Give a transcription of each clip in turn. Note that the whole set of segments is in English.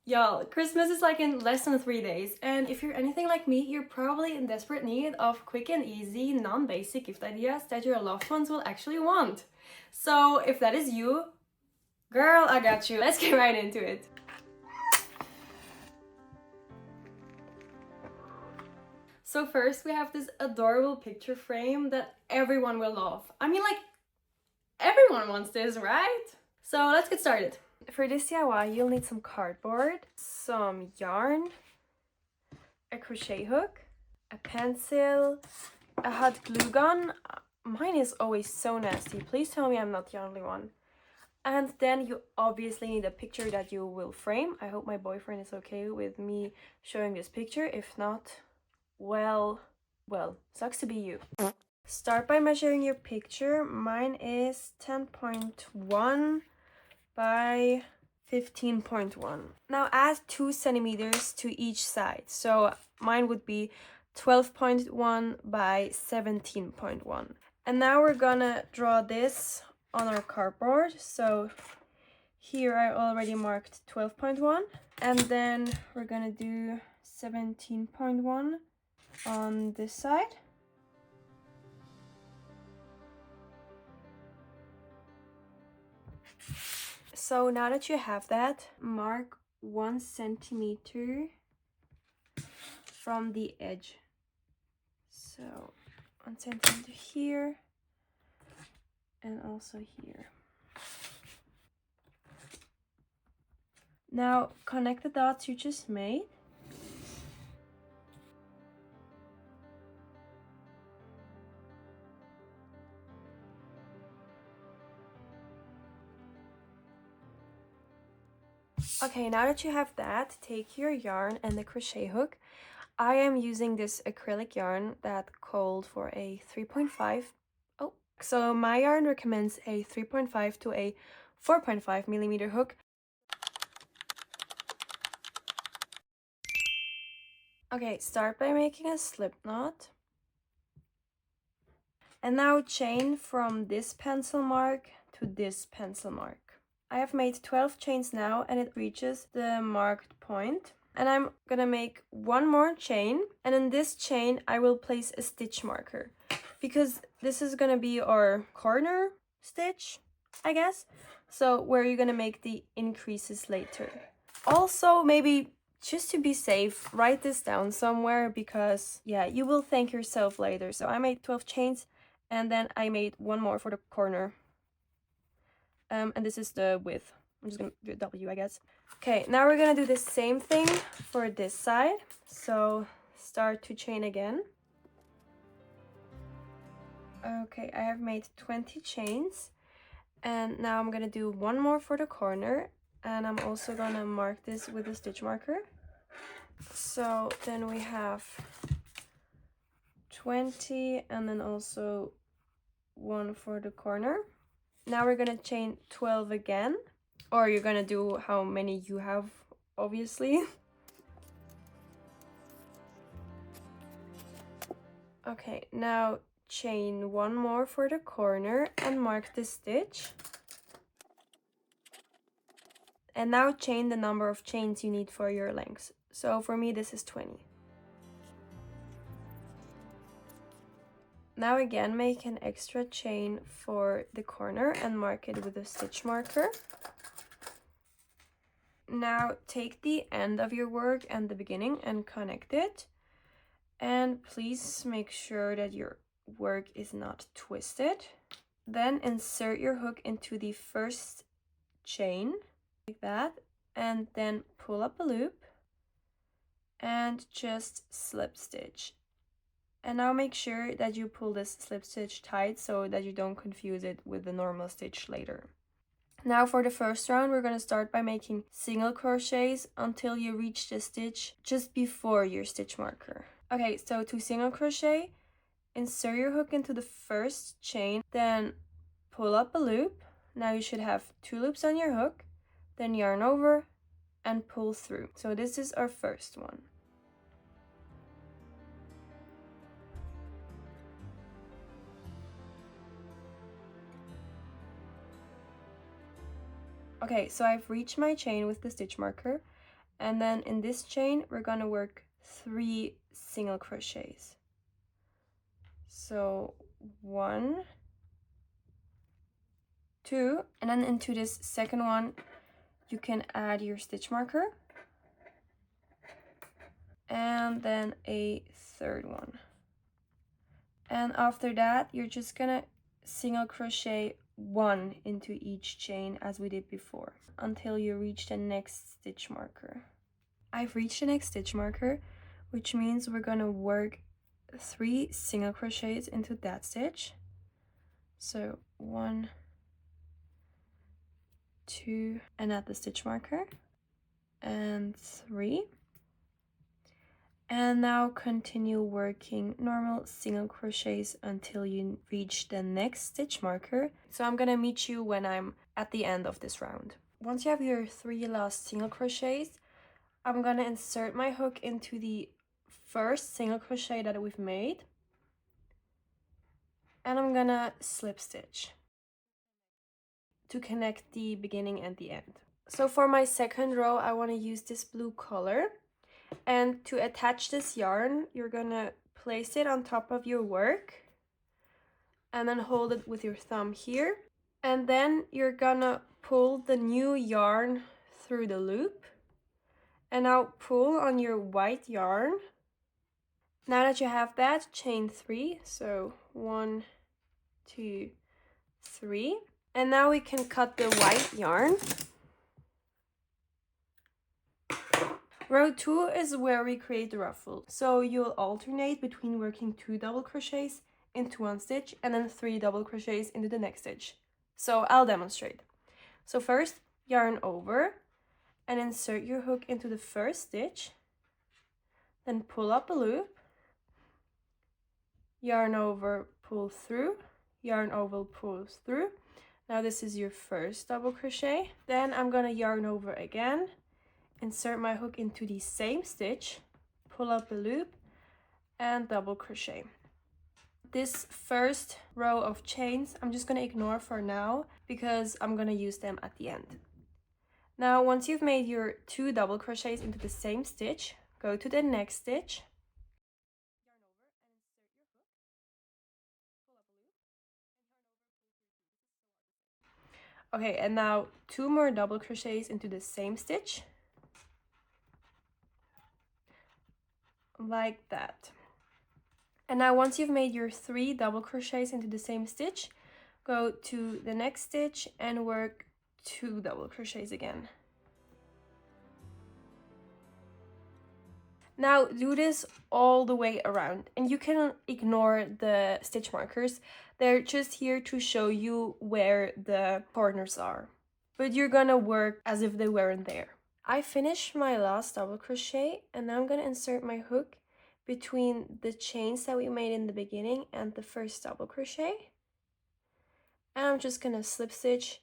Y'all, Christmas is like in less than 3 days, and if you're anything like me, you're probably in desperate need of quick and easy, non-basic gift ideas that your loved ones will actually want. So if that is you, girl, I got you. Let's get right into it. So first we have this adorable picture frame that everyone will love. I mean, like, everyone wants this, right? So let's get started. For this DIY, you'll need some cardboard, some yarn, a crochet hook, a pencil, a hot glue gun. Mine is always so nasty. Please tell me I'm not the only one. And then you obviously need a picture that you will frame. I hope my boyfriend is okay with me showing this picture. If not, well, sucks to be you. Start by measuring your picture. Mine is 10.1 by 15.1. Now add 2 centimeters to each side. So mine would be 12.1 by 17.1. And now we're gonna draw this on our cardboard. So here I already marked 12.1, and then we're gonna do 17.1 on this side. So now that you have that, mark 1 centimeter from the edge. So 1 centimeter here and also here. Now connect the dots you just made. Okay, now that you have that, take your yarn and the crochet hook. I am using this acrylic yarn that called for a 3.5. Oh, so my yarn recommends a 3.5 to a 4.5 millimeter hook. Okay, start by making a slip knot. And now chain from this pencil mark to this pencil mark. I have made 12 chains now and it reaches the marked point. And I'm gonna make one more chain, and in this chain I will place a stitch marker because this is gonna be our corner stitch, I guess. So where you're gonna make the increases later. Also, maybe just to be safe, write this down somewhere because yeah, you will thank yourself later. So I made 12 chains and then I made one more for the corner. And this is the width. I'm just gonna do a W, I guess. Okay, now we're gonna do the same thing for this side. So start to chain again. Okay, I have made 20 chains. And now I'm gonna do one more for the corner. And I'm also gonna mark this with a stitch marker. So then we have 20 and then also one for the corner. Now we're gonna chain 12 again, or you're gonna do how many you have, obviously. Okay, now chain one more for the corner and mark the stitch. And now chain the number of chains you need for your lengths. So for me, this is 20. Now again, make an extra chain for the corner and mark it with a stitch marker. Now take the end of your work and the beginning and connect it. And please make sure that your work is not twisted. Then insert your hook into the first chain, like that, and then pull up a loop and just slip stitch. And now make sure that you pull this slip stitch tight so that you don't confuse it with the normal stitch later. Now for the first round, we're going to start by making single crochets until you reach the stitch just before your stitch marker. Okay, so to single crochet, insert your hook into the first chain, then pull up a loop. Now you should have 2 loops on your hook, then yarn over and pull through. So this is our first one. Okay, so I've reached my chain with the stitch marker, And then in this chain, we're gonna work 3 single crochets. So 1, 2, and then into this second one, you can add your stitch marker. And then a third one. And after that, you're just gonna single crochet 1 into each chain as we did before until you reach the next stitch marker. I've reached the next stitch marker, which means we're gonna work 3 single crochets into that stitch. So 1, 2, and add the stitch marker, and 3. And now continue working normal single crochets until you reach the next stitch marker. So I'm gonna meet you when I'm at the end of this round. Once you have your 3 last single crochets, I'm gonna insert my hook into the first single crochet that we've made. And I'm gonna slip stitch to connect the beginning and the end. So for my second row, I wanna use this blue color. And to attach this yarn, you're gonna place it on top of your work and then hold it with your thumb here. And then you're gonna pull the new yarn through the loop. And now pull on your white yarn. Now that you have that, chain 3. So 1, 2, 3. And now we can cut the white yarn. Row 2 is where we create the ruffle. So you'll alternate between working 2 double crochets into 1 stitch and then 3 double crochets into the next stitch. So I'll demonstrate. So first, yarn over and insert your hook into the first stitch. Then pull up a loop. Yarn over, pull through. Yarn over, pull through. Now this is your first double crochet. Then I'm gonna yarn over again. Insert my hook into the same stitch, pull up a loop, and double crochet. This first row of chains, I'm just gonna ignore for now because I'm gonna use them at the end. Now, once you've made your 2 double crochets into the same stitch, go to the next stitch. Yarn over and insert your hook, pull up a loop, and yarn over, pull through 2. Okay, and now 2 more double crochets into the same stitch. Like that. And now once you've made your 3 double crochets into the same stitch, go to the next stitch and work 2 double crochets again. Now do this all the way around, and you can ignore the stitch markers. They're just here to show you where the corners are, but you're gonna work as if they weren't there. I finished my last double crochet, and now I'm gonna insert my hook between the chains that we made in the beginning and the first double crochet. And I'm just gonna slip stitch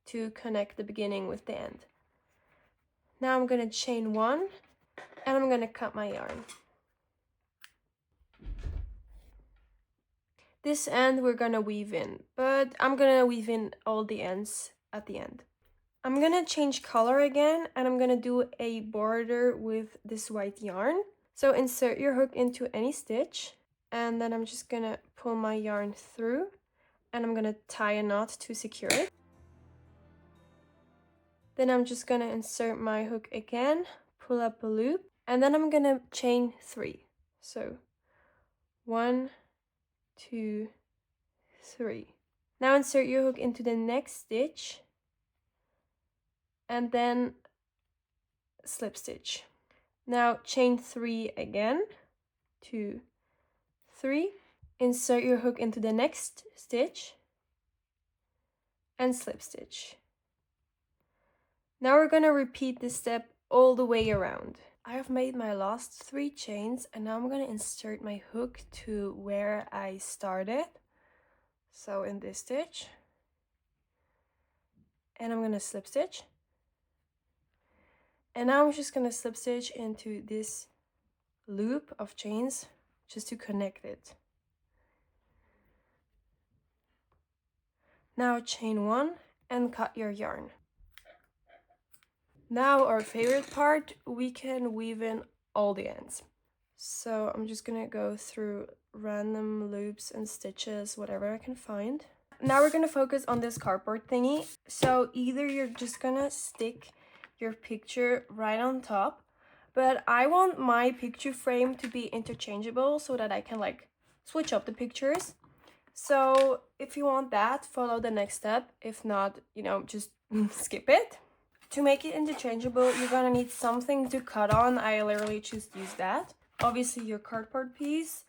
to connect the beginning with the end. Now I'm gonna chain 1 and I'm gonna cut my yarn. This end we're gonna weave in, but I'm gonna weave in all the ends at the end. I'm gonna change color again, and I'm gonna do a border with this white yarn. So insert your hook into any stitch, and then I'm just gonna pull my yarn through, and I'm gonna tie a knot to secure it. Then I'm just gonna insert my hook again, pull up a loop, and then I'm gonna chain 3. So 1, 2, 3. Now insert your hook into the next stitch, and then slip stitch. Now chain 3 again, 2, 3. Insert your hook into the next stitch and slip stitch. Now we're gonna repeat this step all the way around. I have made my last 3 chains, and now I'm gonna insert my hook to where I started. So in this stitch, and I'm gonna slip stitch. And now I'm just gonna slip stitch into this loop of chains just to connect it. Now chain 1 and cut your yarn. Now our favorite part, we can weave in all the ends. So I'm just gonna go through random loops and stitches, whatever I can find. Now we're gonna focus on this cardboard thingy. So either you're just gonna stick your picture right on top, but I want my picture frame to be interchangeable so that I can like switch up the pictures. So if you want that, follow the next step. If not, you know, just skip it. To make it interchangeable, you're gonna need something to cut on. I literally just use that. Obviously your cardboard piece,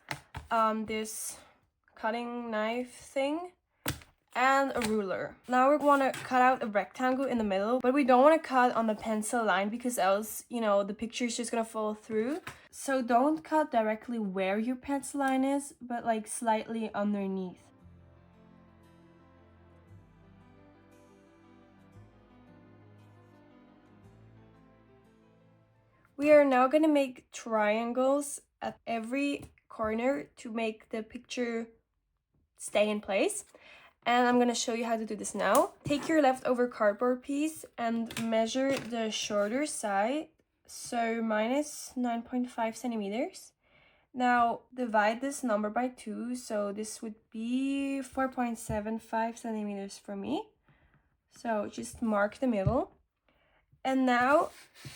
this cutting knife thing, and a ruler. Now we want to cut out a rectangle in the middle, but we don't want to cut on the pencil line because else, you know, the picture is just gonna fall through. So don't cut directly where your pencil line is, but like slightly underneath. We are now going to make triangles at every corner to make the picture stay in place. And I'm going to show you how to do this now. Take your leftover cardboard piece and measure the shorter side. So mine is 9.5 centimeters. Now divide this number by 2. So this would be 4.75 centimeters for me. So just mark the middle. And now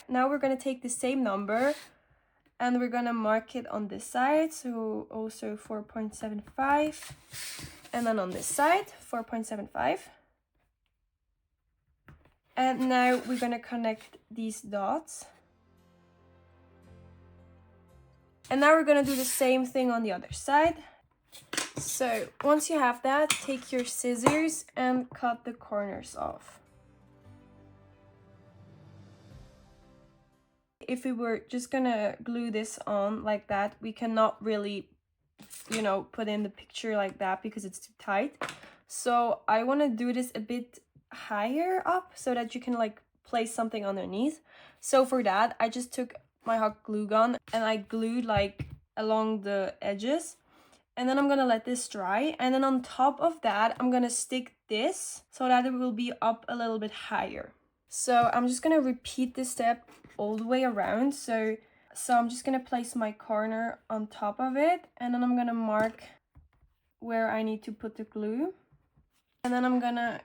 we're going to take the same number and we're going to mark it on this side. So also 4.75. And then on this side, 4.75. And now we're going to connect these dots. And now we're going to do the same thing on the other side. So once you have that, take your scissors and cut the corners off. If we were just gonna glue this on like that, we cannot really, you know, put in the picture like that because it's too tight. So I want to do this a bit higher up so that you can like place something underneath. So for that, I just took my hot glue gun and I glued like along the edges. And then I'm gonna let this dry. And then on top of that, I'm gonna stick this so that it will be up a little bit higher. So I'm just gonna repeat this step all the way around. So I'm just gonna place my corner on top of it, and then I'm gonna mark where I need to put the glue. And then I'm gonna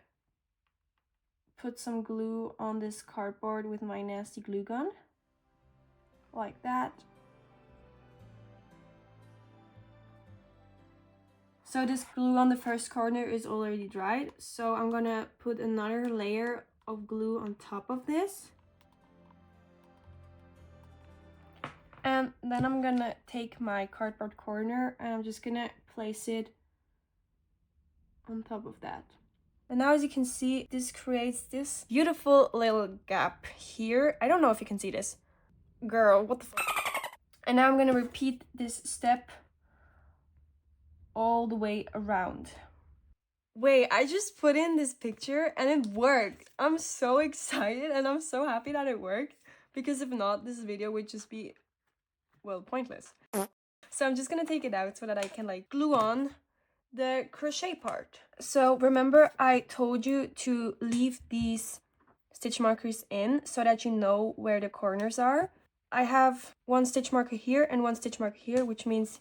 put some glue on this cardboard with my nasty glue gun, like that. So this glue on the first corner is already dried. So I'm gonna put another layer of glue on top of this. And then I'm gonna take my cardboard corner and I'm just gonna place it on top of that. And now as you can see, this creates this beautiful little gap here. I don't know if you can see this. Girl, what the f. And now I'm gonna repeat this step all the way around. Wait, I just put in this picture and it worked. I'm so excited and I'm so happy that it worked, because if not, this video would just be, well, pointless. So I'm just gonna take it out so that I can like glue on the crochet part. So remember I told you to leave these stitch markers in so that you know where the corners are. I have one stitch marker here and one stitch marker here, which means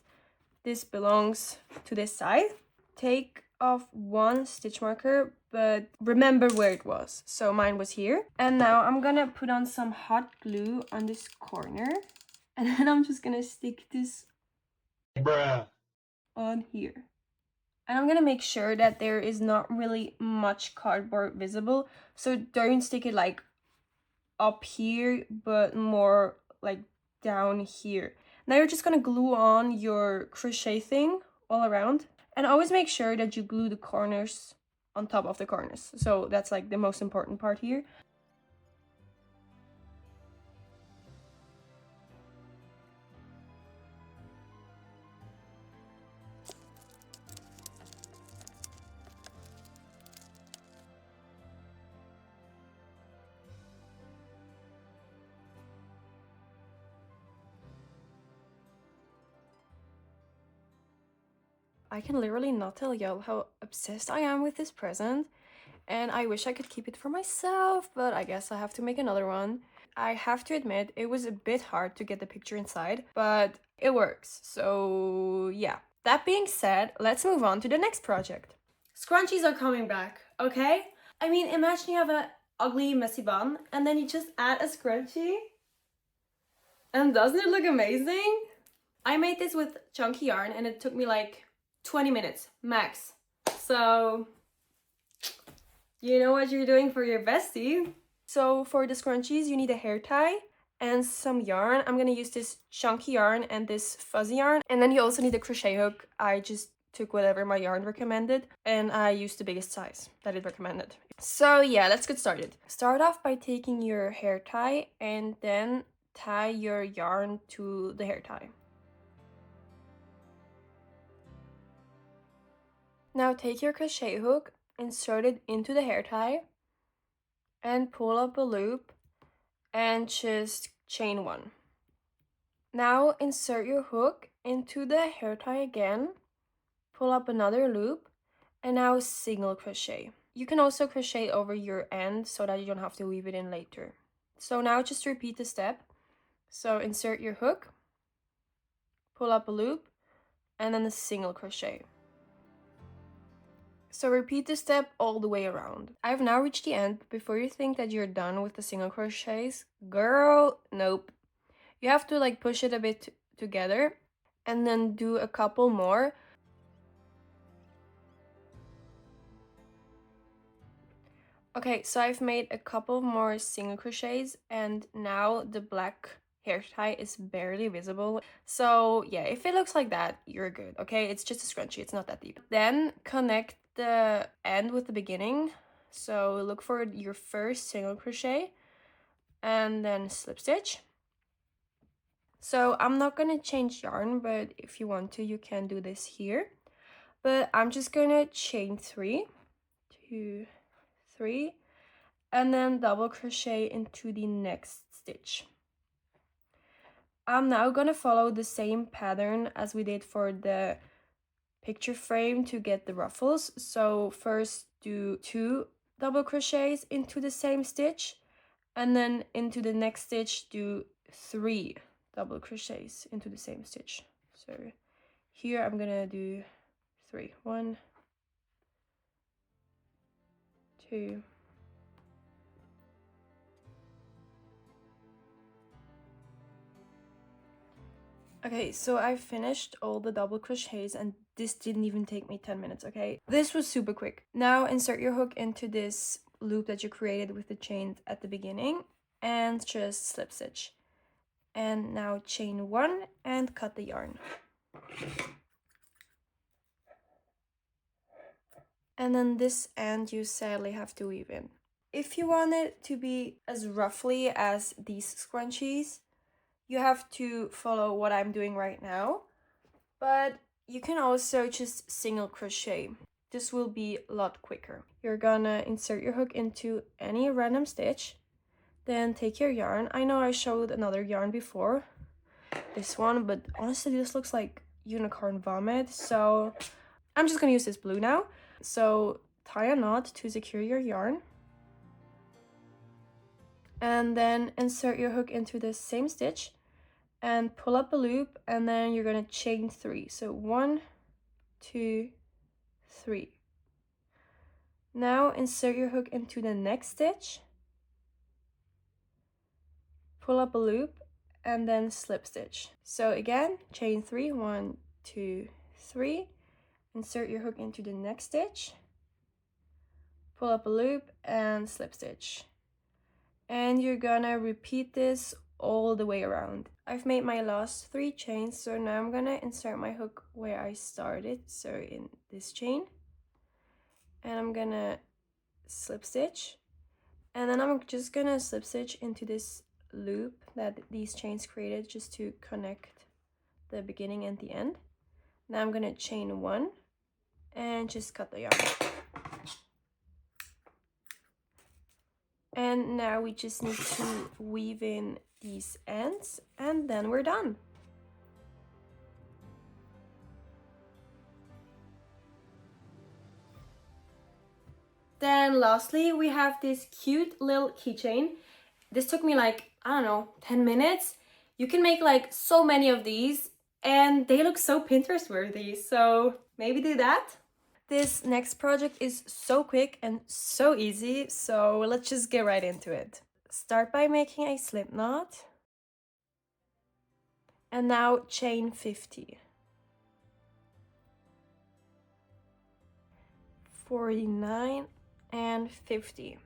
this belongs to this side. Take off one stitch marker, but remember where it was. So mine was here. And now I'm gonna put on some hot glue on this corner. And then I'm just gonna stick this on here. And I'm gonna make sure that there is not really much cardboard visible. So don't stick it like up here, but more like down here. Now you're just gonna glue on your crochet thing all around. And always make sure that you glue the corners on top of the corners. So that's like the most important part here. I can literally not tell y'all how obsessed I am with this present. and I wish I could keep it for myself, but I guess I have to make another one. I have to admit, it was a bit hard to get the picture inside, but it works. So yeah. That being said, let's move on to the next project. Scrunchies are coming back, okay? I mean, imagine you have a ugly, messy bun, and then you just add a scrunchie. And doesn't it look amazing? I made this with chunky yarn, and it took me like 20 minutes, max. So, you know what you're doing for your bestie. So for the scrunchies, you need a hair tie and some yarn. I'm gonna use this chunky yarn and this fuzzy yarn. And then you also need a crochet hook. I just took whatever my yarn recommended, and I used the biggest size that it recommended. So yeah, let's get started. Start off by taking your hair tie and then tie your yarn to the hair tie. Now take your crochet hook, insert it into the hair tie, and pull up a loop and just chain one. Now insert your hook into the hair tie again, pull up another loop, and now single crochet. You can also crochet over your end so that you don't have to weave it in later. So now just repeat the step. So insert your hook, pull up a loop, and then a single crochet. So repeat the step all the way around. I've now reached the end. Before you think that you're done with the single crochets, girl, nope. You have to like push it a bit together and then do a couple more. Okay, so I've made a couple more single crochets and now the black hair tie is barely visible. So yeah, if it looks like that, you're good, okay? It's just a scrunchie, it's not that deep. Then connect the end with the beginning. So look for your first single crochet and then slip stitch. So I'm not gonna change yarn, but if you want to, you can do this here. But I'm just gonna chain 3, 2, 3, and then double crochet into the next stitch. I'm now gonna follow the same pattern as we did for the picture frame to get the ruffles. So first do 2 double crochets into the same stitch, and then into the next stitch do 3 double crochets into the same stitch. So here I'm gonna do 3. 1, 2, okay, so I finished all the double crochets and this didn't even take me 10 minutes, okay? This was super quick. Now insert your hook into this loop that you created with the chain at the beginning and just slip stitch. And now chain 1 and cut the yarn. And then this end you sadly have to weave in. If you want it to be as roughly as these scrunchies, you have to follow what I'm doing right now, but you can also just single crochet. This will be a lot quicker. You're gonna insert your hook into any random stitch, then take your yarn. I know I showed another yarn before, this one, but honestly this looks like unicorn vomit, so I'm just gonna use this blue now. So tie a knot to secure your yarn, and then insert your hook into the same stitch and pull up a loop, and then you're gonna chain 3. So 1, 2, 3. Now insert your hook into the next stitch, pull up a loop, and then slip stitch. So again, chain 3, 1, 2, 3. Insert your hook into the next stitch, pull up a loop, and slip stitch. And you're gonna repeat this all the way around. I've made my last 3 chains, so now I'm gonna insert my hook where I started, so in this chain, and I'm gonna slip stitch, and then I'm just gonna slip stitch into this loop that these chains created just to connect the beginning and the end. Now I'm gonna chain 1 and just cut the yarn. And now we just need to weave in these ends and then we're done. Then lastly, we have this cute little keychain. This took me like, I don't know, 10 minutes. You can make like so many of these and they look so Pinterest worthy. So maybe do that. This next project is so quick and so easy. So let's just get right into it. Start by making a slip knot. And now chain 50. 49 and 50.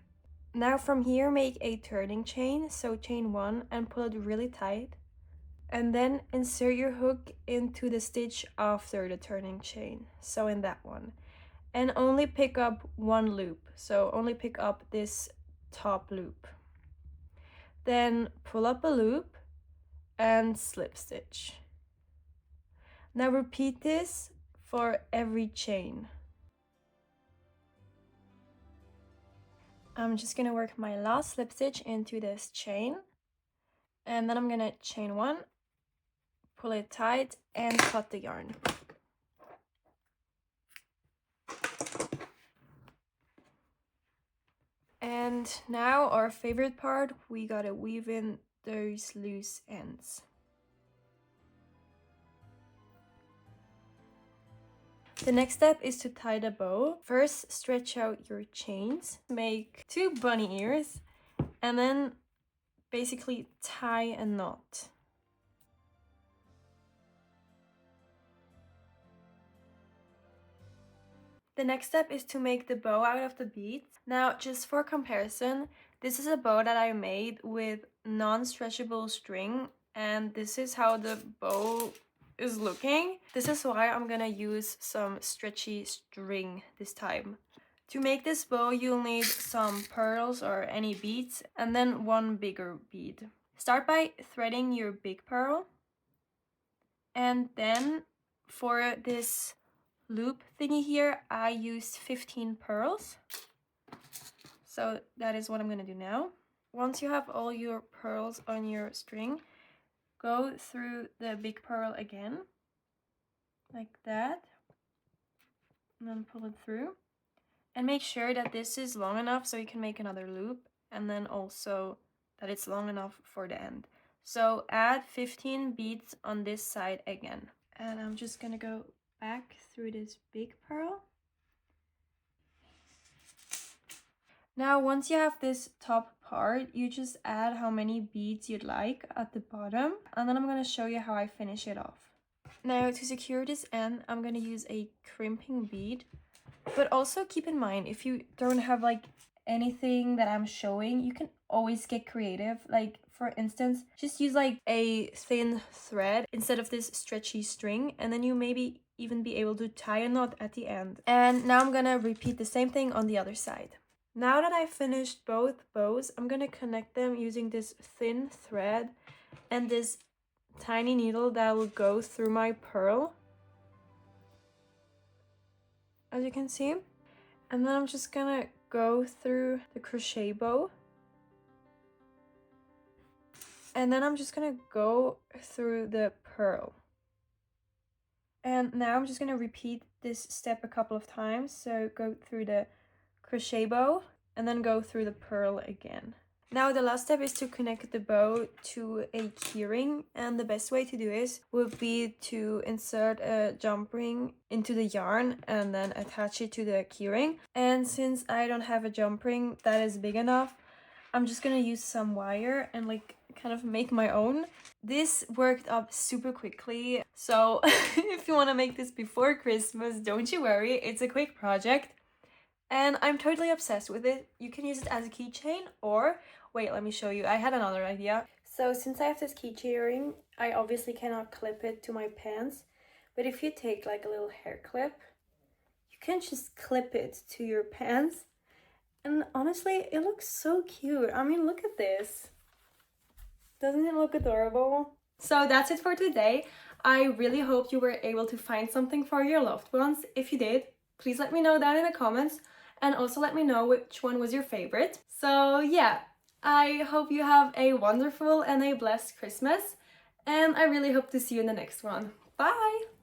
Now from here make a turning chain, so chain 1 and pull it really tight. And then insert your hook into the stitch after the turning chain, so in that one. And only pick up one loop, so only pick up this top loop. Then pull up a loop and slip stitch. Now repeat this for every chain. I'm just gonna work my last slip stitch into this chain, and then I'm gonna chain 1, pull it tight, and cut the yarn. And now our favorite part, we gotta weave in those loose ends. The next step is to tie the bow. First, stretch out your chains, make 2 bunny ears, and then basically tie a knot. The next step is to make the bow out of the beads. Now, just for comparison, this is a bow that I made with non-stretchable string, and this is how the bow is looking. This is why I'm gonna use some stretchy string this time. To make this bow, you'll need some pearls or any beads, and then 1 bigger bead. Start by threading your big pearl, and then for this loop thingy here, I used 15 pearls. So that is what I'm gonna do now. Once you have all your pearls on your string, go through the big pearl again, like that, and then pull it through. And make sure that this is long enough so you can make another loop, and then also that it's long enough for the end. So add 15 beads on this side again. And I'm just gonna go back through this big pearl. Now once you have this top part, you just add how many beads you'd like at the bottom, and then I'm going to show you how I finish it off. Now to secure this end, I'm going to use a crimping bead, but also keep in mind, if you don't have like anything that I'm showing, you can always get creative. Like for instance, just use like a thin thread instead of this stretchy string, and then you maybe even be able to tie a knot at the end. And now I'm gonna repeat the same thing on the other side. Now that I've finished both bows, I'm gonna connect them using this thin thread and this tiny needle that will go through my pearl, as you can see. And then I'm just gonna go through the crochet bow, and then I'm just gonna go through the pearl. And now I'm just gonna repeat this step a couple of times. So go through the crochet bow and then go through the pearl again. Now the last step is to connect the bow to a keyring, and the best way to do this would be to insert a jump ring into the yarn and then attach it to the keyring. And since I don't have a jump ring that is big enough, I'm just gonna use some wire and like kind of make my own. This worked up super quickly, so if you want to make this before Christmas, don't you worry, it's a quick project. And I'm totally obsessed with it. You can use it as a keychain, or wait, let me show you. I had another idea. So since I have this keychain ring, I obviously cannot clip it to my pants. But if you take like a little hair clip, you can just clip it to your pants. And honestly, it looks so cute. I mean, look at this. Doesn't it look adorable? So that's it for today. I really hope you were able to find something for your loved ones. If you did, please let me know down in the comments, and also let me know which one was your favorite. So yeah, I hope you have a wonderful and a blessed Christmas, and I really hope to see you in the next one. Bye!